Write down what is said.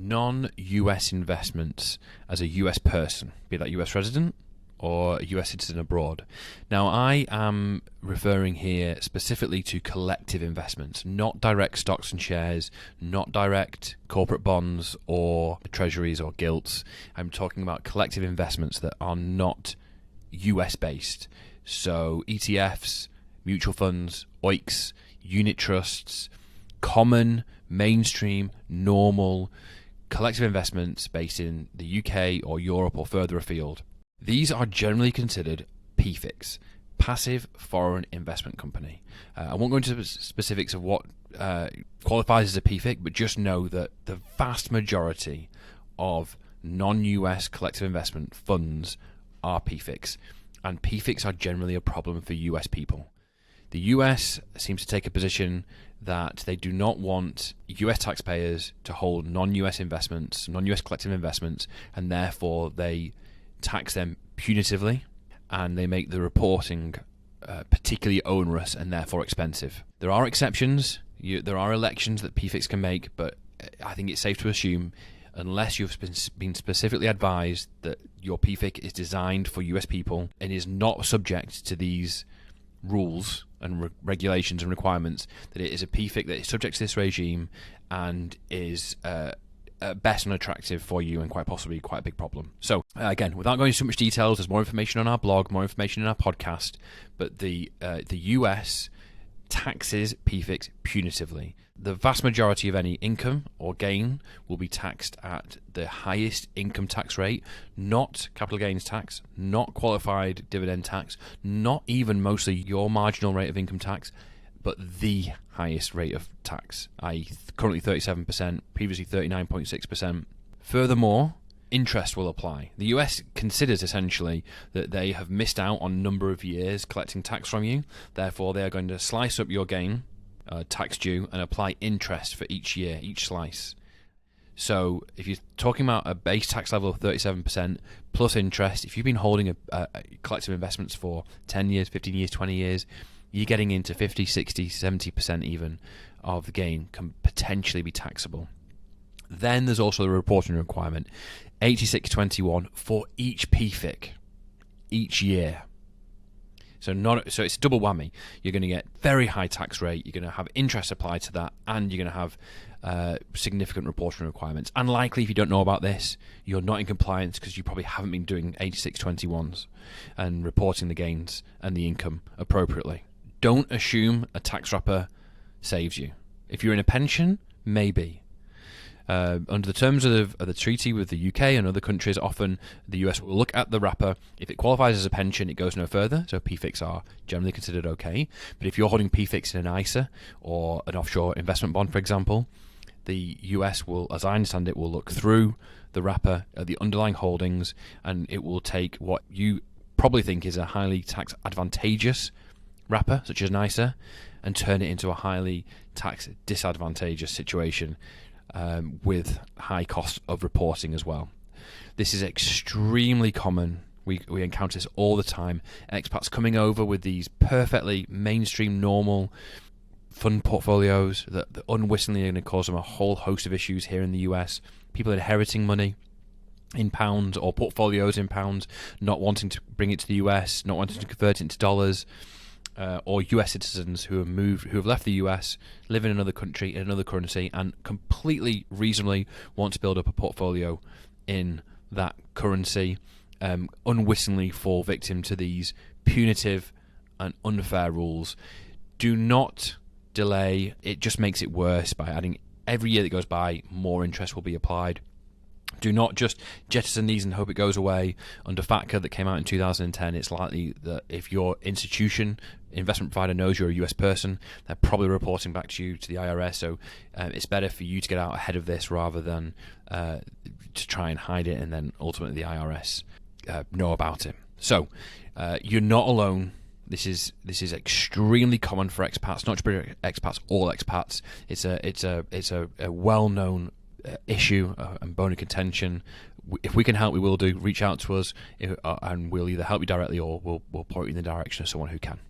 non-US investments as a US person, be that US resident or a US citizen abroad. Now, I am referring here specifically to collective investments, not direct stocks and shares, not direct corporate bonds or treasuries or gilts. I'm talking about collective investments that are not US based. So ETFs, mutual funds, OICs, unit trusts, common, mainstream, normal, collective investments based in the UK or Europe or further afield. These are generally considered PFICs, passive foreign investment company. I won't go into specifics of what qualifies as a PFIC, but just know that the vast majority of non-US collective investment funds are PFICs, and PFICs are generally a problem for US people. The US seems to take a position that they do not want US taxpayers to hold non-US investments, non-US collective investments, and therefore they tax them punitively, and they make the reporting particularly onerous and therefore expensive. There are exceptions. There are elections that PFICs can make, but I think it's safe to assume, unless you've been specifically advised that your PFIC is designed for US people and is not subject to these rules and regulations and requirements, that it is a PFIC that is subject to this regime and is best unattractive for you and quite possibly quite a big problem. So again, without going into too much details, there's more information on our blog, more information in our podcast, but the US taxes PFICs punitively. The vast majority of any income or gain will be taxed at the highest income tax rate, not capital gains tax, not qualified dividend tax, not even mostly your marginal rate of income tax, but the highest rate of tax, i.e. currently 37%, previously 39.6%. Furthermore, interest will apply. The US considers essentially that they have missed out on a number of years collecting tax from you. Therefore, they are going to slice up your gain, tax due, and apply interest for each year, each slice. So if you're talking about a base tax level of 37% plus interest, if you've been holding a collective investments for 10 years, 15 years, 20 years, you're getting into 50, 60, 70% even of the gain can potentially be taxable. Then there's also the reporting requirement, 8621 for each PFIC each year. So it's double whammy. You're going to get very high tax rate, you're going to have interest applied to that, and you're going to have significant reporting requirements. And likely, if you don't know about this, you're not in compliance because you probably haven't been doing 8621s and reporting the gains and the income appropriately. Don't assume a tax wrapper saves you. If you're in a pension, maybe. Under the terms of the treaty with the UK and other countries, often the US will look at the wrapper. If it qualifies as a pension, it goes no further, so PFICs are generally considered okay. But if you're holding PFICs in an ISA or an offshore investment bond, for example, the US will, as I understand it, will look through the wrapper at the underlying holdings, and it will take what you probably think is a highly tax advantageous wrapper, such as an ISA, and turn it into a highly tax disadvantageous situation with high cost of reporting as well. This is extremely common. We encounter this all the time. Expats coming over with these perfectly mainstream, normal fund portfolios that unwittingly are going to cause them a whole host of issues here in the US. People inheriting money in pounds or portfolios in pounds, not wanting to bring it to the US, not wanting to convert it into dollars. Or US citizens who have left the US, live in another country, in another currency, and completely reasonably want to build up a portfolio in that currency, unwittingly fall victim to these punitive and unfair rules. Do not delay. It just makes it worse by adding every year that goes by, more interest will be applied. Do not just jettison these and hope it goes away. Under FATCA that came out in 2010, it's likely that if your institution, investment provider, knows you're a US person, they're probably reporting back to you, to the IRS. So it's better for you to get out ahead of this rather than to try and hide it and then ultimately the IRS know about it. So you're not alone. This is extremely common for expats, not just expats, all expats. It's a well-known issue and bone of contention. If we can help, we will do. Reach out to us, and we'll either help you directly or we'll point you in the direction of someone who can.